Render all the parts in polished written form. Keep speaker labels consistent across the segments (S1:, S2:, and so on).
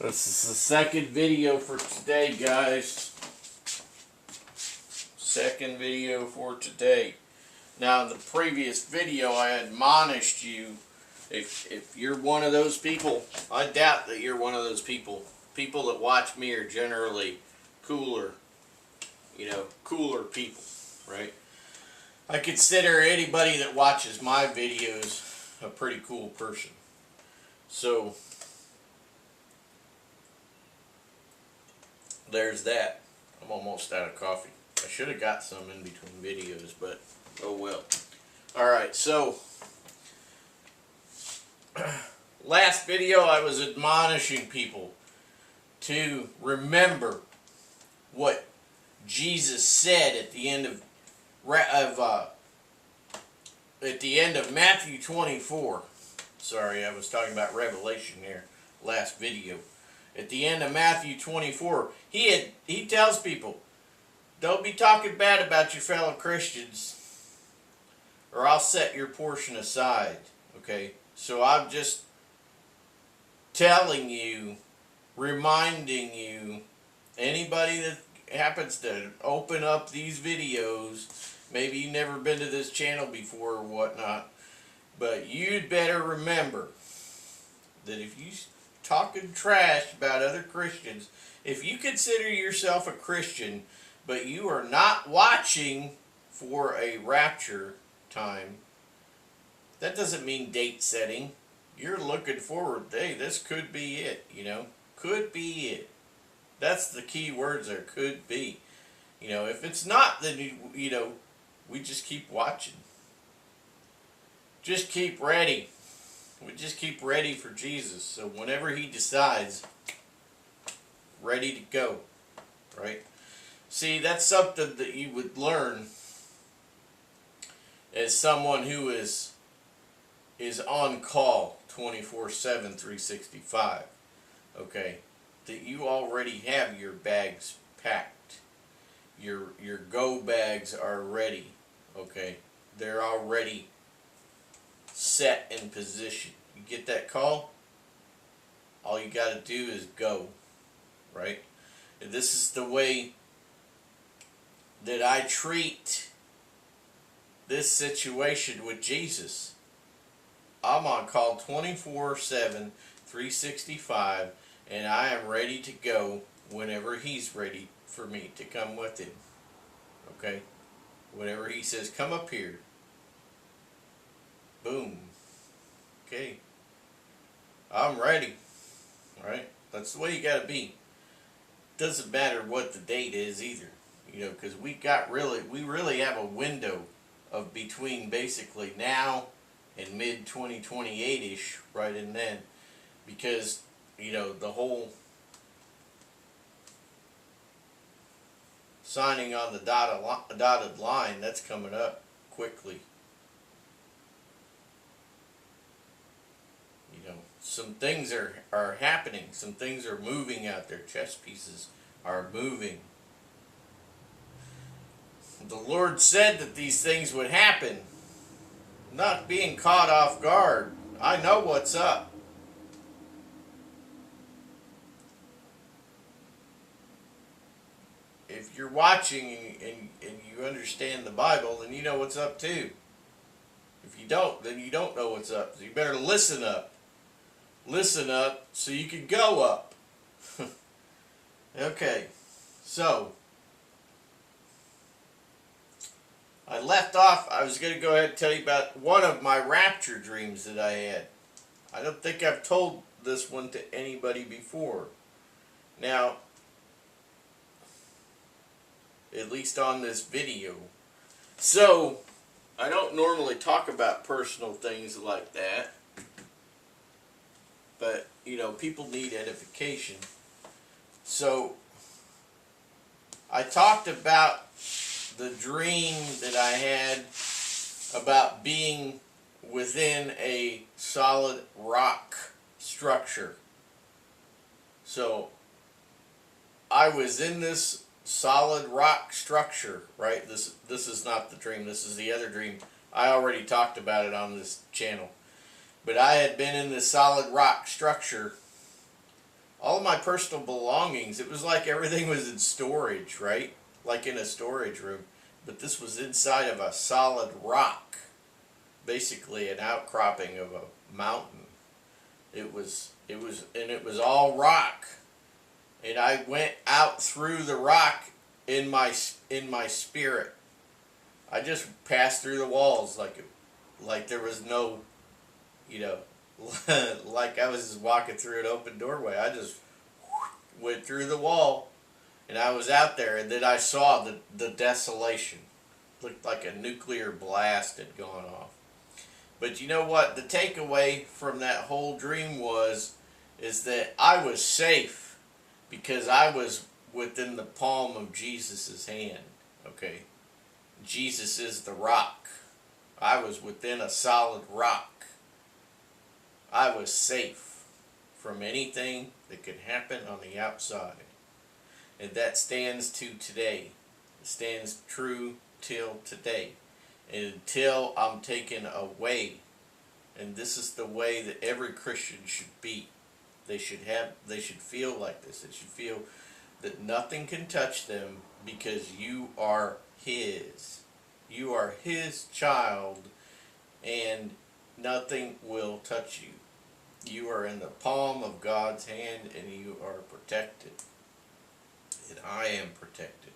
S1: This is the second video for today, guys. Second video for today. Now, in the previous video, I admonished you, if you're one of those people, I doubt that you're one of those people. People that watch me are generally cooler, cooler people, right? I consider anybody that watches my videos a pretty cool person. So, there's that. I'm almost out of coffee. I should have got some in between videos, but oh well. Alright, so last video I was admonishing people to remember what Jesus said at the end of Matthew 24. Sorry, I was talking about Revelation there last video. At the end of Matthew 24, he tells people, don't be talking bad about your fellow Christians, or I'll set your portion aside. Okay? So I'm just telling you, reminding you, anybody that happens to open up these videos, maybe you've never been to this channel before or whatnot, but you'd better remember that if you talking trash about other Christians, if you consider yourself a Christian, but you are not watching for a rapture time, that doesn't mean date setting. You're looking forward, hey, this could be it, could be it. That's the key words there, could be. If it's not, then, we just keep watching. Just keep ready. We just keep ready for Jesus. So whenever he decides, ready to go, right? See, that's something that you would learn as someone who is on call 24/7, 365. Okay, that you already have your bags packed. Your go bags are ready. Okay, they're already set in position. You get that call, all you got to do is go, right? And this is the way that I treat this situation with Jesus. I'm on call 24/7, 365, and I am ready to go whenever he's ready for me to come with him. Okay? Whenever he says, come up here, boom. Okay. I'm ready. Alright? That's the way you gotta be. Doesn't matter what the date is either. Because we really have a window of between basically now and mid-2028ish right in then. Because, the whole signing on the dotted line, that's coming up quickly. Some things are happening. Some things are moving out there. Chess pieces are moving. The Lord said that these things would happen. Not being caught off guard. I know what's up. If you're watching and you understand the Bible, then you know what's up too. If you don't, then you don't know what's up. So you better listen up. Listen up so you can go up. Okay, so I left off. I was going to go ahead and tell you about one of my rapture dreams that I had. I don't think I've told this one to anybody before. Now, at least on this video. So, I don't normally talk about personal things like that. But, people need edification. So, I talked about the dream that I had about being within a solid rock structure. So, I was in this solid rock structure, right? This is not the dream. This is the other dream. I already talked about it on this channel. But I had been in this solid rock structure all of my personal belongings, it was like everything was in storage, right? Like in a storage room. But this was inside of a solid rock, basically an outcropping of a mountain. It was all rock. And I went out through the rock in my spirit. I just passed through the walls like there was no, you know, like I was just walking through an open doorway. I just went through the wall, and I was out there, and then I saw the desolation. Looked like a nuclear blast had gone off. But you know what? The takeaway from that whole dream is that I was safe because I was within the palm of Jesus' hand. Okay? Jesus is the rock. I was within a solid rock. I was safe from anything that could happen on the outside. And that stands to today. It stands true till today. And until I'm taken away. And this is the way that every Christian should be. They should feel like this. They should feel that nothing can touch them because you are His. You are His child, and nothing will touch you. You are in the palm of God's hand, and you are protected. And I am protected.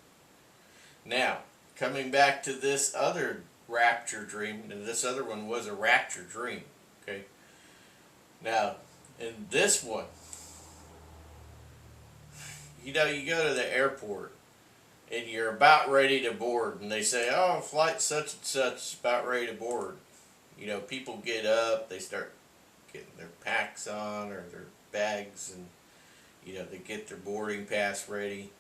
S1: Now, coming back to this other rapture dream, and this other one was a rapture dream. Okay. Now, in this one, you know, you go to the airport and you're about ready to board, and they say, oh, flight such and such is about ready to board. You know, people get up, they start getting their packs on or their bags, and, you know, they get their boarding pass ready.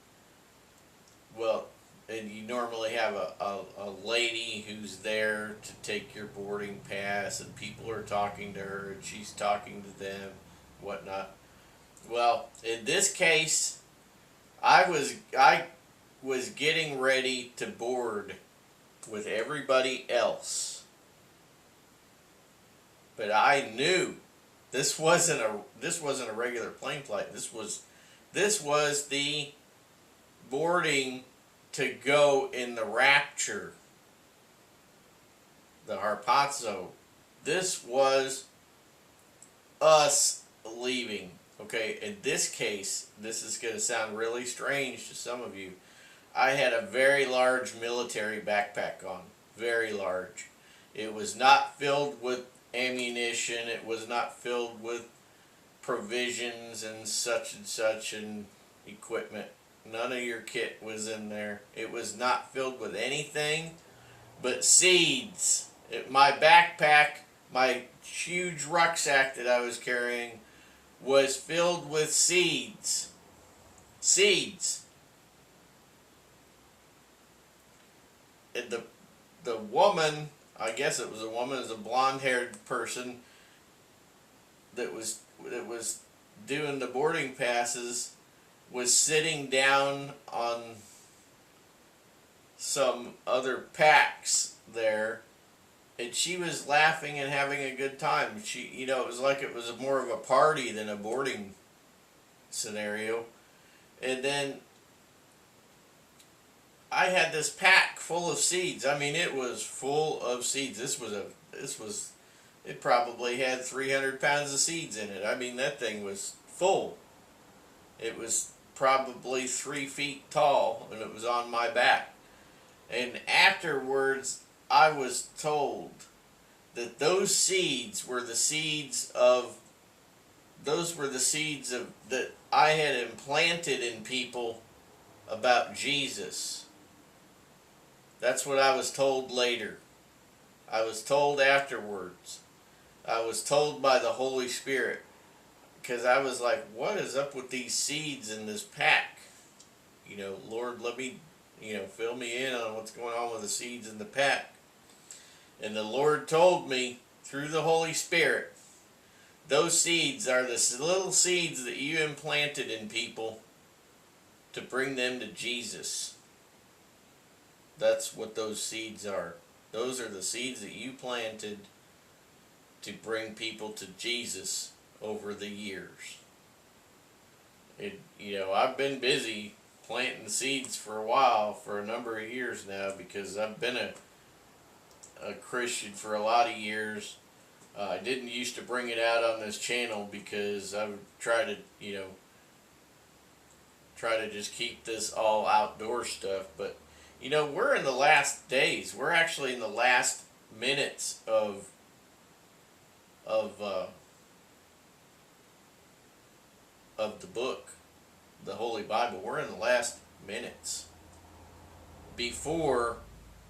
S1: Well, and you normally have a lady who's there to take your boarding pass, and people are talking to her, and she's talking to them, whatnot. Well, in this case, I was getting ready to board with everybody else, but I knew this wasn't a regular plane flight. This was the boarding to go in the Rapture, the harpazo. This was us leaving. Okay, in this case, this is going to sound really strange to some of you. I had a very large military backpack on. Very large. It was not filled with ammunition. It was not filled with provisions and such and equipment. None of your kit was in there. It was not filled with anything but seeds. My backpack, my huge rucksack that I was carrying, was filled with seeds. Seeds. And the woman, I guess it was a woman, it was a blonde-haired person that was doing the boarding passes, was sitting down on some other packs there, and she was laughing and having a good time. It was like it was more of a party than a boarding scenario. And then I had this pack full of seeds. I mean, it was full of seeds. It probably had 300 pounds of seeds in it. I mean, that thing was full. It was probably 3 feet tall, and it was on my back. And afterwards, I was told that those seeds were the seeds that I had implanted in people about Jesus. That's what I was told later. I was told afterwards. I was told by the Holy Spirit. Because I was like, what is up with these seeds in this pack? Lord, let me, fill me in on what's going on with the seeds in the pack. And the Lord told me through the Holy Spirit, those seeds are the little seeds that you implanted in people to bring them to Jesus. That's what those seeds are. Those are the seeds that you planted to bring people to Jesus over the years. I've been busy planting seeds for a while, for a number of years now, because I've been a Christian for a lot of years. I didn't used to bring it out on this channel because I would try to, just keep this all outdoor stuff. But, we're in the last days. We're actually in the last minutes of the book, the Holy Bible. We're in the last minutes before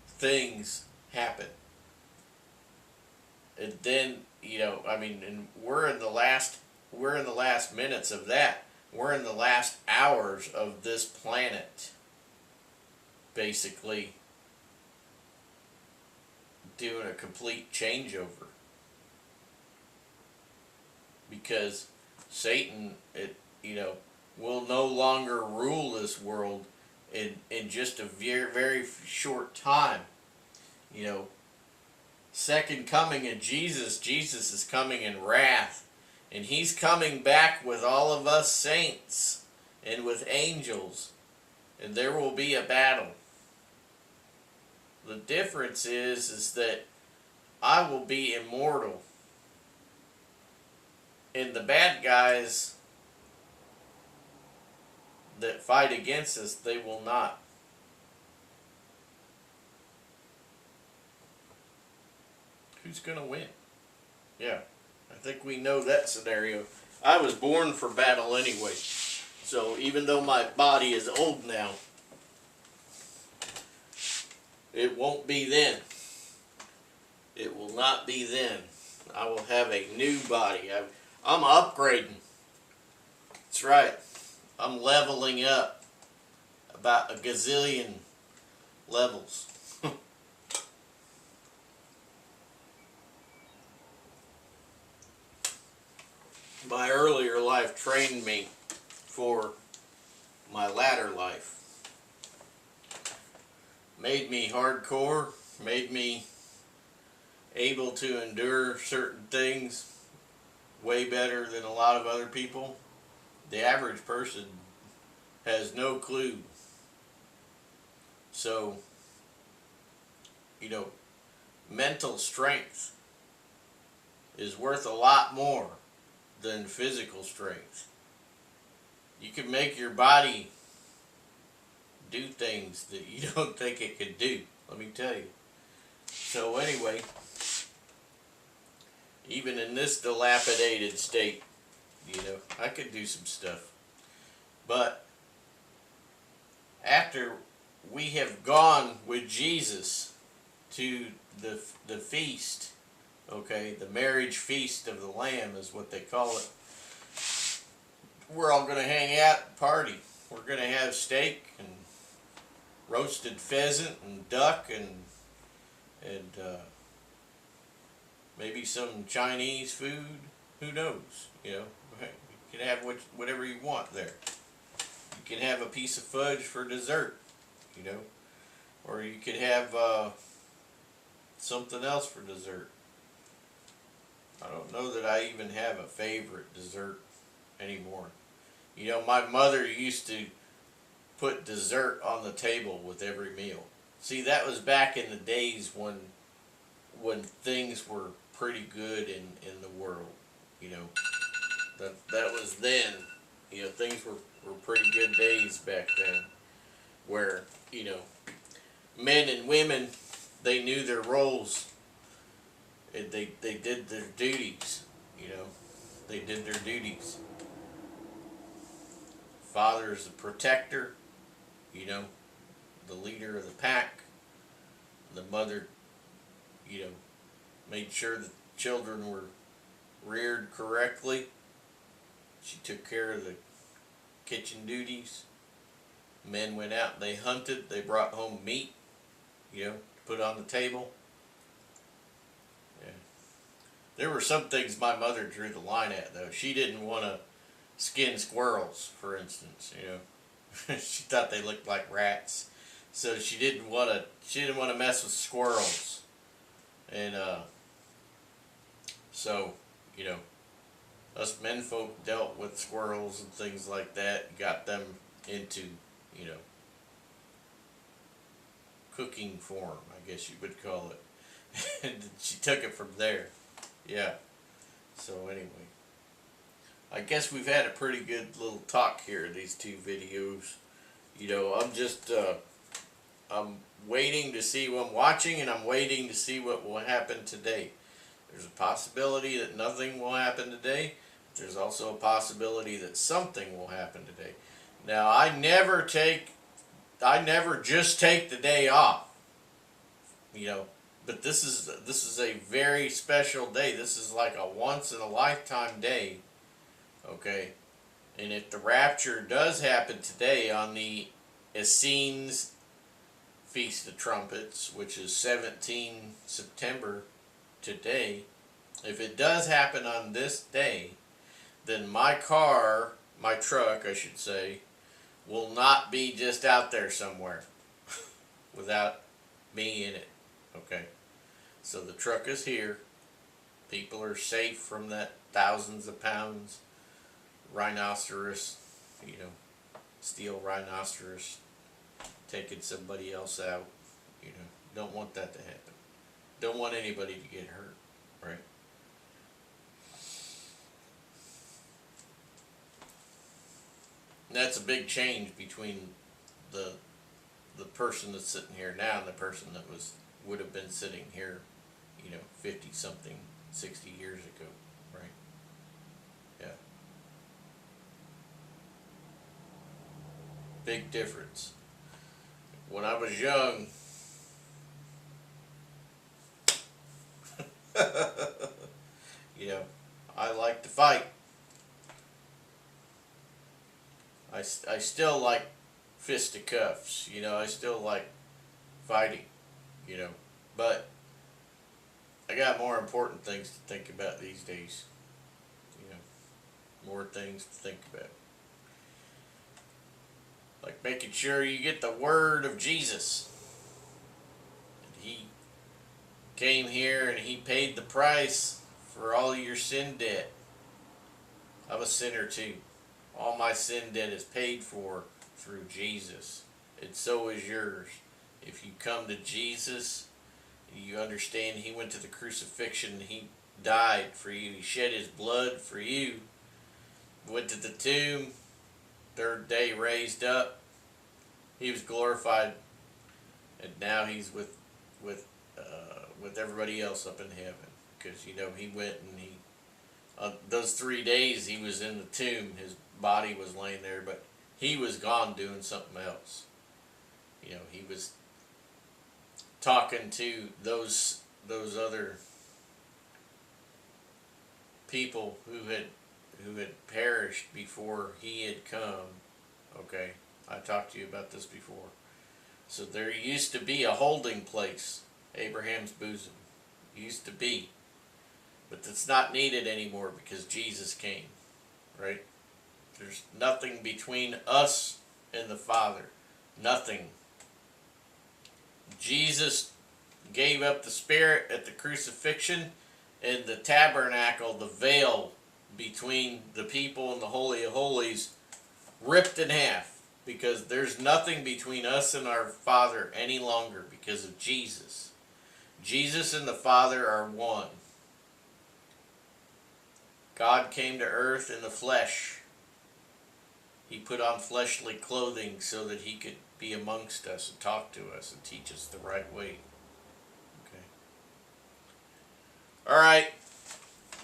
S1: things happen. And then, and we're in the last minutes of that. We're in the last hours of this planet, basically doing a complete changeover. Because Satan, will no longer rule this world in just a very, very short time. Second coming of Jesus, Jesus is coming in wrath. And he's coming back with all of us saints and with angels. And there will be a battle. The difference is that I will be immortal. And the bad guys that fight against us, they will not. Who's going to win? Yeah, I think we know that scenario. I was born for battle anyway. So even though my body is old now, it won't be then. It will not be then. I will have a new body. I'm upgrading. That's right. I'm leveling up about a gazillion levels. My earlier life trained me for my latter life. Made me hardcore, made me able to endure certain things way better than a lot of other people. The average person has no clue. So, mental strength is worth a lot more than physical strength. You can make your body do things that you don't think it could do, let me tell you. So anyway, even in this dilapidated state, I could do some stuff. But after we have gone with Jesus to the feast, okay, the marriage feast of the Lamb is what they call it. We're all going to hang out and party. We're going to have steak and roasted pheasant and duck and maybe some Chinese food. Who knows? You can have whatever you want there. You can have a piece of fudge for dessert, or you could have something else for dessert. I don't know that I even have a favorite dessert anymore. My mother used to put dessert on the table with every meal. See, that was back in the days when things were pretty good in the world. That was then. Things were pretty good days back then, where men and women, they knew their roles. They did their duties, They did their duties. Father is the protector, the leader of the pack. The mother, made sure the children were reared correctly. She took care of the kitchen duties. Men went out, they hunted, they brought home meat, to put on the table. There were some things my mother drew the line at, though. She didn't want to skin squirrels, for instance. She thought they looked like rats, so she didn't want to mess with squirrels. And so us menfolk dealt with squirrels and things like that, got them into, you know, cooking form, I guess you would call it. And she took it from there. Yeah. So anyway, I guess we've had a pretty good little talk here in these two videos. You know, I'm waiting to see what I'm watching, and I'm waiting to see what will happen today. There's a possibility that nothing will happen today. There's also a possibility that something will happen today. Now, I never just take the day off. You know, but this is a very special day. This is like a once in a lifetime day. Okay? And if the rapture does happen today on the Essenes Feast of Trumpets, which is 17 September today, if it does happen on this day, then my truck, I should say, will not be just out there somewhere without me in it. Okay? So the truck is here. People are safe from that thousands of pounds rhinoceros, you know, steel rhinoceros taking somebody else out. You know, don't want that to happen. Don't want anybody to get hurt, right? And that's a big change between the person that's sitting here now and the person that would have been sitting here, you know, 50 something, 60 years ago, right? Yeah. Big difference. When I was young, you know, I liked to fight. I still like fisticuffs, you know, I still like fighting, you know, but I got more important things to think about these days, you know, more things to think about. Like making sure you get the word of Jesus. He came here and he paid the price for all your sin debt. I'm a sinner too. All my sin debt is paid for through Jesus, and so is yours. If you come to Jesus, you understand he went to the crucifixion, he died for you, he shed his blood for you, went to the tomb, third day raised up, he was glorified, and now he's with everybody else up in heaven. Because, you know, he went and he, those 3 days he was in the tomb, his body was laying there, but he was gone doing something else. You know, he was talking to those other people who had perished before he had come. Okay, I talked to you about this before. So there used to be a holding place, Abraham's bosom, used to be, but it's not needed anymore because Jesus came, right? There's nothing between us and the Father. Nothing. Jesus gave up the Spirit at the crucifixion, and the tabernacle, the veil between the people and the Holy of Holies, ripped in half, because there's nothing between us and our Father any longer because of Jesus. Jesus and the Father are one. God came to earth in the flesh. He put on fleshly clothing so that he could be amongst us and talk to us and teach us the right way. Okay. All right.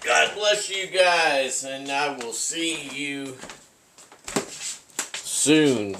S1: God bless you guys, and I will see you soon.